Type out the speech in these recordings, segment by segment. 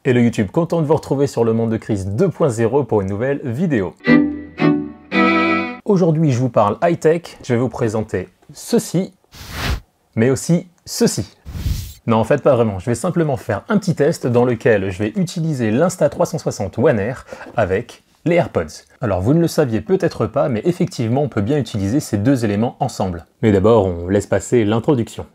Hello YouTube, content de vous retrouver sur le Monde de Chris 2.0 pour une nouvelle vidéo. Aujourd'hui, je vous parle high-tech, je vais vous présenter ceci, mais aussi ceci. Non, en fait, pas vraiment. Je vais simplement faire un petit test dans lequel je vais utiliser l'Insta360 One Air avec les AirPods. Alors, vous ne le saviez peut-être pas, mais effectivement, on peut bien utiliser ces deux éléments ensemble. Mais d'abord, on laisse passer l'introduction.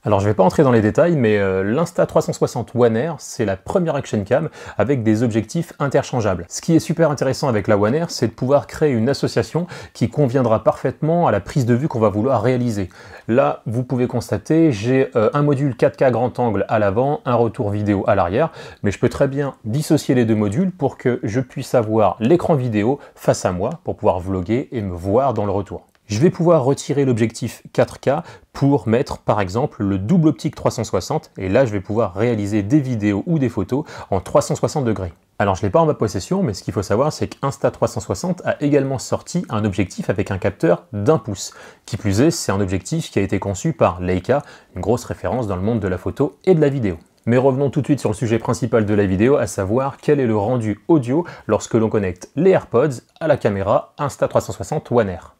Alors je ne vais pas entrer dans les détails, mais l'Insta360 One Air, c'est la première action cam avec des objectifs interchangeables. Ce qui est super intéressant avec la One Air, c'est de pouvoir créer une association qui conviendra parfaitement à la prise de vue qu'on va vouloir réaliser. Là, vous pouvez constater, j'ai un module 4K grand angle à l'avant, un retour vidéo à l'arrière, mais je peux très bien dissocier les deux modules pour que je puisse avoir l'écran vidéo face à moi pour pouvoir vlogger et me voir dans le retour. Je vais pouvoir retirer l'objectif 4K pour mettre par exemple le double optique 360 et là je vais pouvoir réaliser des vidéos ou des photos en 360 degrés. Alors je ne l'ai pas en ma possession, mais ce qu'il faut savoir c'est qu'Insta360 a également sorti un objectif avec un capteur d'1 pouce. Qui plus est, c'est un objectif qui a été conçu par Leica, une grosse référence dans le monde de la photo et de la vidéo. Mais revenons tout de suite sur le sujet principal de la vidéo, à savoir quel est le rendu audio lorsque l'on connecte les AirPods à la caméra Insta360 One Air.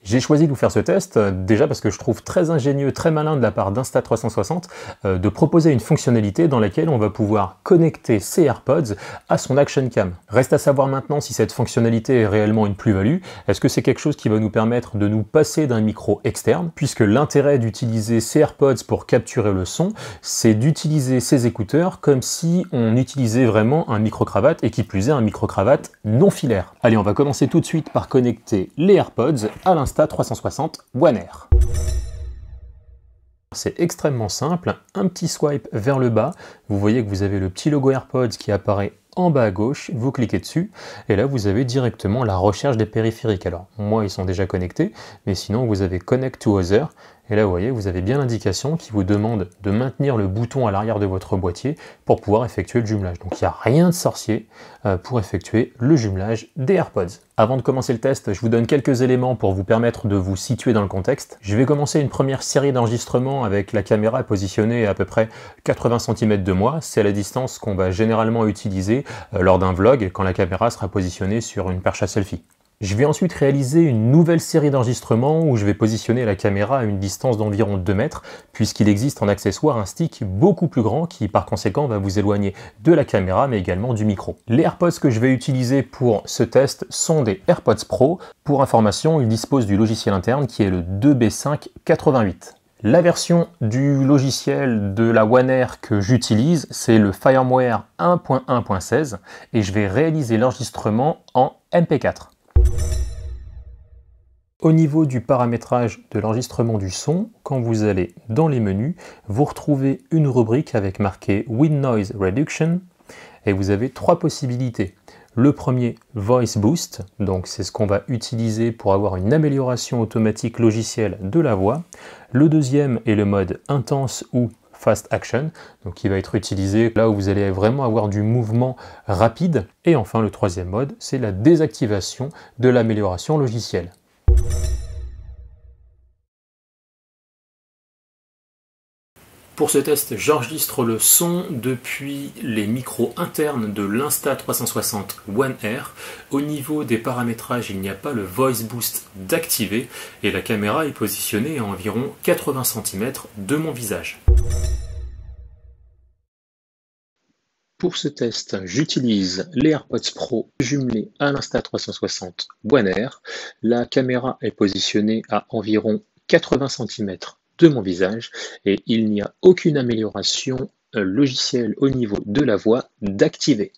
J'ai choisi de vous faire ce test, déjà parce que je trouve très ingénieux, très malin de la part d'Insta360 de proposer une fonctionnalité dans laquelle on va pouvoir connecter ses AirPods à son Action Cam. Reste à savoir maintenant si cette fonctionnalité est réellement une plus-value. Est-ce que c'est quelque chose qui va nous permettre de nous passer d'un micro externe, puisque l'intérêt d'utiliser ses AirPods pour capturer le son, c'est d'utiliser ses écouteurs comme si on utilisait vraiment un micro-cravate, et qui plus est un micro-cravate non filaire. Allez, on va commencer tout de suite par connecter les AirPods à l'Insta360 One Air. C'est extrêmement simple, un petit swipe vers le bas, vous voyez que vous avez le petit logo AirPods qui apparaît en bas à gauche, vous cliquez dessus, et là vous avez directement la recherche des périphériques. Alors moi ils sont déjà connectés, mais sinon vous avez Connect to Other, et là vous voyez vous avez bien l'indication qui vous demande de maintenir le bouton à l'arrière de votre boîtier pour pouvoir effectuer le jumelage. Donc il n'y a rien de sorcier pour effectuer le jumelage des AirPods. Avant de commencer le test, je vous donne quelques éléments pour vous permettre de vous situer dans le contexte. Je vais commencer une première série d'enregistrements avec la caméra positionnée à peu près 80 cm de moi. C'est la distance qu'on va généralement utiliser lors d'un vlog quand la caméra sera positionnée sur une perche à selfie. Je vais ensuite réaliser une nouvelle série d'enregistrements où je vais positionner la caméra à une distance d'environ 2 mètres, puisqu'il existe en accessoire un stick beaucoup plus grand qui par conséquent va vous éloigner de la caméra mais également du micro. Les AirPods que je vais utiliser pour ce test sont des AirPods Pro. Pour information, ils disposent du logiciel interne qui est le 2B588. La version du logiciel de la One Air que j'utilise, c'est le firmware 1.1.16 et je vais réaliser l'enregistrement en MP4. Au niveau du paramétrage de l'enregistrement du son, quand vous allez dans les menus, vous retrouvez une rubrique avec marqué Wind Noise Reduction et vous avez 3 possibilités. Le premier, Voice Boost, donc c'est ce qu'on va utiliser pour avoir une amélioration automatique logicielle de la voix. Le deuxième est le mode Intense ou Fast Action, donc qui va être utilisé là où vous allez vraiment avoir du mouvement rapide. Et enfin le troisième mode, c'est la désactivation de l'amélioration logicielle. Pour ce test, j'enregistre le son depuis les micros internes de l'Insta360 One Air. Au niveau des paramétrages, il n'y a pas le Voice Boost d'activer et la caméra est positionnée à environ 80 cm de mon visage. Pour ce test, j'utilise les AirPods Pro jumelés à l'Insta360 One Air. La caméra est positionnée à environ 80 cm de mon visage et il n'y a aucune amélioration logicielle au niveau de la voix d'activer.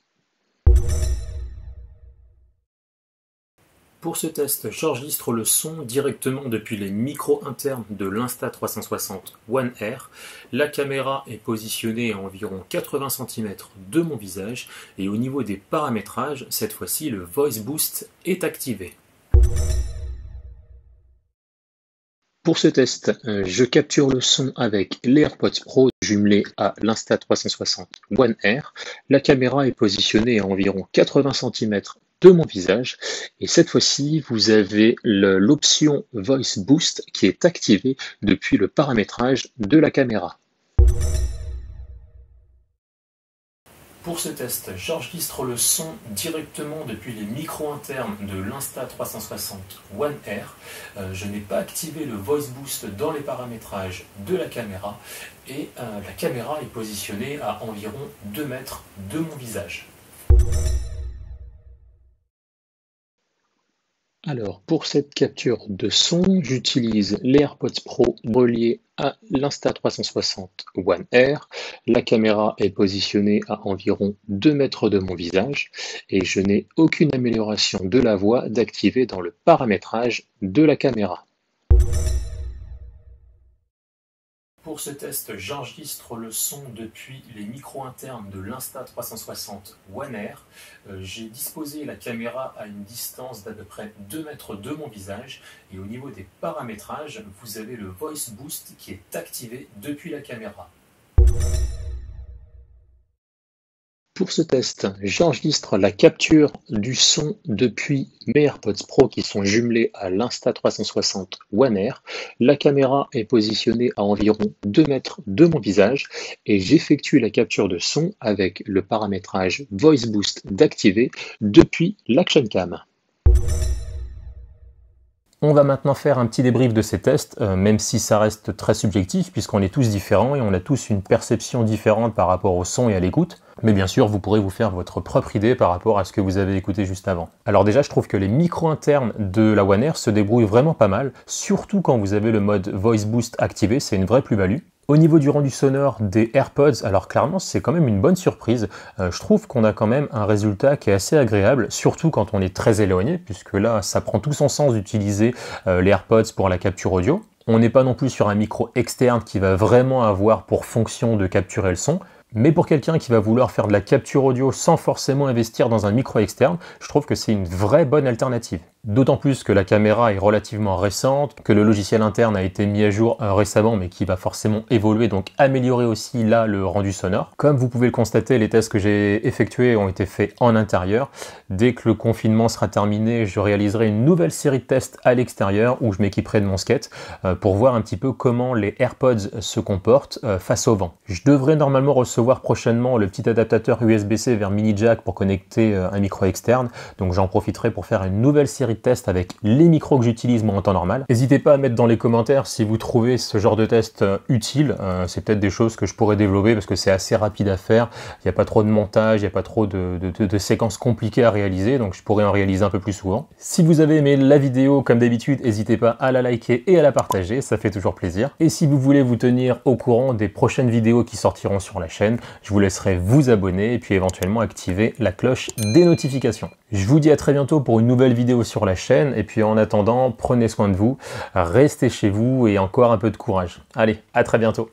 Pour ce test, j'enregistre le son directement depuis les micros internes de l'Insta360 One Air. La caméra est positionnée à environ 80 cm de mon visage et au niveau des paramétrages, cette fois-ci le Voice Boost est activé. Pour ce test, je capture le son avec les AirPods Pro jumelée à l'Insta360 One R. La caméra est positionnée à environ 80 cm de mon visage et cette fois-ci vous avez l'option Voice Boost qui est activée depuis le paramétrage de la caméra. Pour ce test, j'enregistre le son directement depuis les micros internes de l'Insta360 One R. Je n'ai pas activé le Voice Boost dans les paramétrages de la caméra et la caméra est positionnée à environ 2 mètres de mon visage. Alors, pour cette capture de son, j'utilise les AirPods Pro reliés à l'Insta360 One R. La caméra est positionnée à environ 2 mètres de mon visage et je n'ai aucune amélioration de la voix d'activer dans le paramétrage de la caméra. Pour ce test, j'enregistre le son depuis les micros internes de l'Insta360 One R. J'ai disposé la caméra à une distance d'à peu près 2 mètres de mon visage et au niveau des paramétrages, vous avez le Voice Boost qui est activé depuis la caméra. Pour ce test, j'enregistre la capture du son depuis mes AirPods Pro qui sont jumelés à l'Insta360 One R. La caméra est positionnée à environ 2 mètres de mon visage et j'effectue la capture de son avec le paramétrage Voice Boost d'activer depuis l'Action Cam. On va maintenant faire un petit débrief de ces tests, même si ça reste très subjectif puisqu'on est tous différents et on a tous une perception différente par rapport au son et à l'écoute. Mais bien sûr, vous pourrez vous faire votre propre idée par rapport à ce que vous avez écouté juste avant. Alors déjà, je trouve que les micros internes de la One R se débrouillent vraiment pas mal, surtout quand vous avez le mode Voice Boost activé, c'est une vraie plus-value. Au niveau du rendu sonore des AirPods, alors clairement c'est quand même une bonne surprise. Je trouve qu'on a quand même un résultat qui est assez agréable, surtout quand on est très éloigné, puisque là ça prend tout son sens d'utiliser les AirPods pour la capture audio. On n'est pas non plus sur un micro externe qui va vraiment avoir pour fonction de capturer le son. Mais pour quelqu'un qui va vouloir faire de la capture audio sans forcément investir dans un micro externe, je trouve que c'est une vraie bonne alternative. D'autant plus que la caméra est relativement récente, que le logiciel interne a été mis à jour récemment mais qui va forcément évoluer, donc améliorer aussi là le rendu sonore. Comme vous pouvez le constater, les tests que j'ai effectués ont été faits en intérieur. Dès que le confinement sera terminé, je réaliserai une nouvelle série de tests à l'extérieur où je m'équiperai de mon skate pour voir un petit peu comment les AirPods se comportent face au vent. Je devrais normalement recevoir prochainement le petit adaptateur USB-C vers mini jack pour connecter un micro externe, donc j'en profiterai pour faire une nouvelle série de tests avec les micros que j'utilise moi en temps normal. N'hésitez pas à mettre dans les commentaires si vous trouvez ce genre de test utile. C'est peut-être des choses que je pourrais développer parce que c'est assez rapide à faire. Il n'y a pas trop de montage, il n'y a pas trop de séquences compliquées à réaliser, donc je pourrais en réaliser un peu plus souvent. Si vous avez aimé la vidéo, comme d'habitude, n'hésitez pas à la liker et à la partager, ça fait toujours plaisir. Et si vous voulez vous tenir au courant des prochaines vidéos qui sortiront sur la chaîne, je vous laisserai vous abonner et puis éventuellement activer la cloche des notifications. Je vous dis à très bientôt pour une nouvelle vidéo sur la chaîne et puis en attendant, prenez soin de vous, restez chez vous et encore un peu de courage. Allez, à très bientôt.